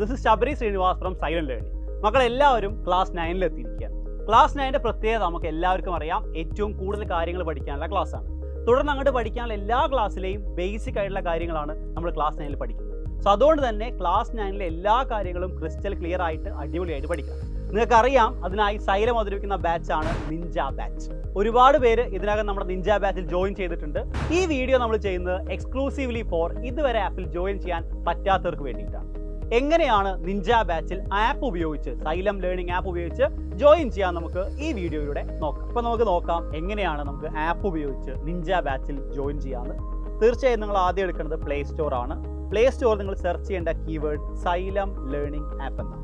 This is Sabari Srinivas from Silent Learning. മക്കളെല്ലാവരും class 9 എത്തിയിരിക്കുകയാണ്. Class 9 പ്രത്യേകത നമുക്ക് എല്ലാവർക്കും അറിയാം, ഏറ്റവും കൂടുതൽ കാര്യങ്ങൾ പഠിക്കാനുള്ള ക്ലാസ്സാണ്. തുടർന്ന് അങ്ങോട്ട് പഠിക്കാനുള്ള എല്ലാ ക്ലാസ്സിലെയും ബേസിക് ആയിട്ടുള്ള കാര്യങ്ങളാണ് നമ്മൾ ക്ലാസ് 9 പഠിക്കുന്നത്. സോ അതുകൊണ്ട് തന്നെ ക്ലാസ് 9 എല്ലാ കാര്യങ്ങളും ക്രിസ്റ്റൽ ക്ലിയർ ആയിട്ട് അടിപൊളിയായിട്ട് പഠിക്കാം. നിങ്ങൾക്കറിയാം, അതിനായി സൈലം അവതരിപ്പിക്കുന്ന ബാച്ചാണ് നിഞ്ച ബാച്ച്. ഒരുപാട് പേര് ഇതിനകം നമ്മുടെ നിഞ്ച ബാച്ചിൽ ജോയിൻ ചെയ്തിട്ടുണ്ട്. ഈ വീഡിയോ നമ്മൾ ചെയ്യുന്നത് എക്സ്ക്ലൂസീവ്ലി ഫോർ ഇതുവരെ ആപ്പിൽ ജോയിൻ ചെയ്യാൻ പറ്റാത്തവർക്ക് വേണ്ടിയിട്ടാണ്. എങ്ങനെയാണ് നിഞ്ച ബാച്ചിൽ ആപ്പ് ഉപയോഗിച്ച്, സൈലം ലേണിംഗ് ആപ്പ് ഉപയോഗിച്ച് ജോയിൻ ചെയ്യാൻ നമുക്ക് ഈ വീഡിയോയിലൂടെ നോക്കാം. അപ്പോൾ നമുക്ക് നോക്കാം എങ്ങനെയാണ് നമുക്ക് ആപ്പ് ഉപയോഗിച്ച് നിഞ്ച ബാച്ചിൽ ജോയിൻ ചെയ്യാമെന്ന്. തീർച്ചയായും നിങ്ങൾ ആദ്യം എടുക്കേണ്ടത് പ്ലേ സ്റ്റോർ ആണ്. പ്ലേ സ്റ്റോർ നിങ്ങൾ സെർച്ച് ചെയ്യേണ്ട കീവേഡ് സൈലം ലേണിംഗ് ആപ്പ് എന്നാണ്.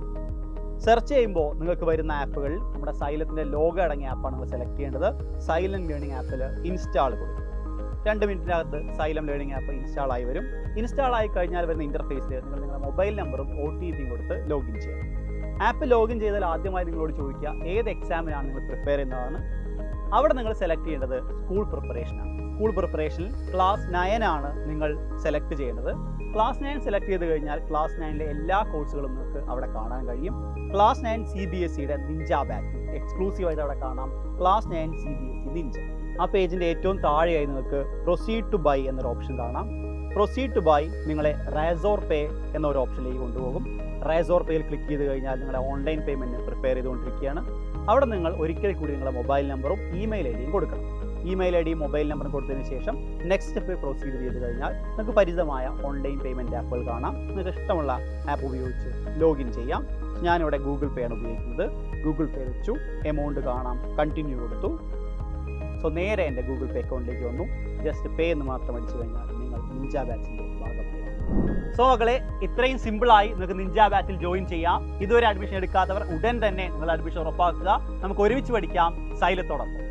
സെർച്ച് ചെയ്യുമ്പോൾ നിങ്ങൾക്ക് വരുന്ന ആപ്പുകളിൽ നമ്മുടെ സൈലത്തിൻ്റെ ലോഗോ അടങ്ങിയ ആപ്പാണ് നിങ്ങൾ സെലക്ട് ചെയ്യേണ്ടത്. സൈലം ലേണിംഗ് ആപ്പിൽ ഇൻസ്റ്റാൾ കൊടുക്കും. 2 മിനിറ്റിനകത്ത് സൈലം ലേണിംഗ് ആപ്പ് ഇൻസ്റ്റാൾ ആയി വരും. ഇൻസ്റ്റാൾ ആയി കഴിഞ്ഞാൽ വരുന്ന ഇൻ്റർഫേസിൽ നിങ്ങൾ നിങ്ങളുടെ മൊബൈൽ നമ്പറും OTPയും കൊടുത്ത് ലോഗിൻ ചെയ്യാം. ആപ്പ് ലോഗിൻ ചെയ്താൽ ആദ്യമായി നിങ്ങളോട് ചോദിക്കുക ഏത് എക്സാമിനാണ് നിങ്ങൾ പ്രിപ്പയർ ചെയ്യുന്നതാണ്. അവിടെ നിങ്ങൾ സെലക്ട് ചെയ്യേണ്ടത് സ്കൂൾ പ്രിപ്പറേഷനാണ്. സ്കൂൾ പ്രിപ്പറേഷനിൽ ക്ലാസ് 9 ആണ് നിങ്ങൾ സെലക്ട് ചെയ്യേണ്ടത്. ക്ലാസ് 9 സെലക്ട് ചെയ്ത് കഴിഞ്ഞാൽ ക്ലാസ് 9 എല്ലാ കോഴ്സുകളും നിങ്ങൾക്ക് അവിടെ കാണാൻ കഴിയും. ക്ലാസ് 9 CBSEയുടെ നിഞ്ച ബാച്ച് എക്സ്ക്ലൂസീവായിട്ട് അവിടെ കാണാം. Class 9 CBSE Ninja. ആ പേജിൻ്റെ ഏറ്റവും താഴെയായി നിങ്ങൾക്ക് പ്രൊസീഡ് ടു ബൈ എന്നൊരു ഓപ്ഷൻ കാണാം. പ്രൊസീഡ് ടു ബൈ നിങ്ങളെ റേസോർ പേ എന്നൊരു ഓപ്ഷനിലേക്ക് കൊണ്ടുപോകും. റേസോർ പേയിൽ ക്ലിക്ക് ചെയ്ത് കഴിഞ്ഞാൽ നിങ്ങളെ ഓൺലൈൻ പേയ്മെൻറ്റ് പ്രിപ്പയർ ചെയ്തുകൊണ്ടിരിക്കുകയാണ്. അവിടെ നിങ്ങൾ ഒരിക്കൽ കൂടി നിങ്ങളുടെ മൊബൈൽ നമ്പറും ഇമെയിൽ ഐഡിയും കൊടുക്കണം. ഇമെയിൽ ഐഡിയും മൊബൈൽ നമ്പറും കൊടുത്തതിന് ശേഷം നെക്സ്റ്റ് സ്റ്റെപ്പ് പ്രൊസീഡ് ചെയ്ത് കഴിഞ്ഞാൽ നിങ്ങൾക്ക് പരിചിതമായ ഓൺലൈൻ പേയ്മെൻറ്റ് ആപ്പുകൾ കാണാം. നിങ്ങൾക്ക് ഇഷ്ടമുള്ള ആപ്പ് ഉപയോഗിച്ച് ലോഗിൻ ചെയ്യാം. ഞാനിവിടെ ഗൂഗിൾ പേ ആണ് ഉപയോഗിക്കുന്നത്. ഗൂഗിൾ പേ വെച്ചു, എമൗണ്ട് കാണാം, കണ്ടിന്യൂ കൊടുത്തു. സോ നേരെ എൻ്റെ ഗൂഗിൾ പേ അക്കൗണ്ടിലേക്ക് വന്നു. ജസ്റ്റ് പേ എന്ന് മാത്രം അടിച്ചു കഴിഞ്ഞാൽ നിങ്ങൾ നിഞ്ച ബാച്ചിൻ്റെ ഭാഗമായി. സോ മക്കളെ, ഇത്രയും സിമ്പിളായി നിങ്ങൾക്ക് നിഞ്ച ബാച്ചിൽ ജോയിൻ ചെയ്യാം. ഇതുവരെ അഡ്മിഷൻ എടുക്കാത്തവർ ഉടൻ തന്നെ നിങ്ങൾ അഡ്മിഷൻ ഉറപ്പാക്കുക. നമുക്ക് ഒരുമിച്ച് പഠിക്കാം സൈലത്തോടൊപ്പം.